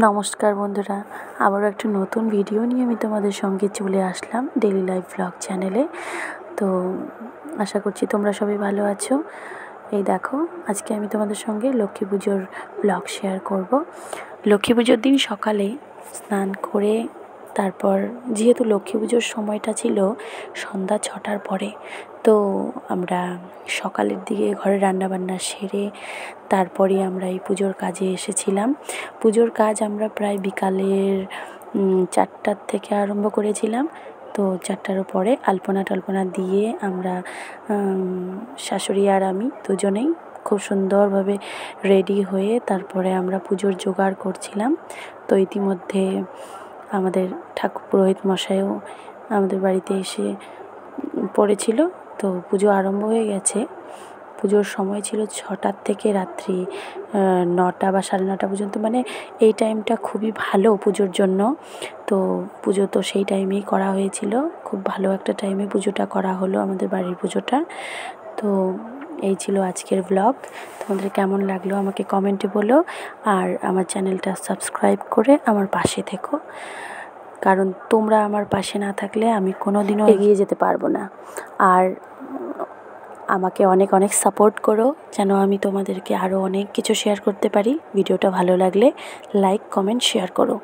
নমস্কার বন্ধুরা, আবারও একটা নতুন ভিডিও নিয়ে আমি তোমাদের সঙ্গে চলে আসলাম ডেইলি লাইফ ব্লগ চ্যানেলে। তো আশা করছি তোমরা সবাই ভালো আছো। এই দেখো, আজকে আমি তোমাদের সঙ্গে লক্ষ্মী পুজোর ব্লগ শেয়ার করব। লক্ষ্মী পুজোর দিন সকালে স্নান করে তারপর যেহেতু লক্ষ্মী পুজোর সময়টা ছিল সন্ধ্যা 6টার পরে, তো আমরা সকালের দিকে ঘরে রান্নাবান্না সেরে তারপরে আমরা এই পুজোর কাজে এসেছিলাম। পুজোর কাজ আমরা প্রায় বিকালের 4টার থেকে আরম্ভ করেছিলাম। তো 4টার পরে আলপনা টালপনা দিয়ে আমরা শাশুড়ি আর আমি দুজনেই খুব সুন্দরভাবে রেডি হয়ে তারপরে আমরা পুজোর জোগাড় করছিলাম। তো ইতিমধ্যে আমাদের ঠাকুর পুরোহিত মশাইও আমাদের বাড়িতে এসে পড়েছিল। তো পুজো আরম্ভ হয়ে গেছে। পুজোর সময় ছিল 6টার থেকে রাত্রি 9টা বা 9:30 পর্যন্ত, মানে এই টাইমটা খুবই ভালো পুজোর জন্য। তো পুজো তো সেই টাইমেই করা হয়েছিল, খুব ভালো একটা টাইমে পুজোটা করা হলো আমাদের বাড়ির পুজোটা। তো এই ছিল আজকের ব্লগ। তোমাদের কেমন লাগলো আমাকে কমেন্টে বলো, আর আমার চ্যানেলটা সাবস্ক্রাইব করে আমার পাশে থেকো, কারণ তোমরা আমার পাশে না থাকলে আমি কোনো দিনও এগিয়ে যেতে পারবো না। আর আমাকে অনেক অনেক সাপোর্ট করো যেন আমি তোমাদেরকে আরও অনেক কিছু শেয়ার করতে পারি। ভিডিওটা ভালো লাগলে লাইক, কমেন্ট, শেয়ার করো।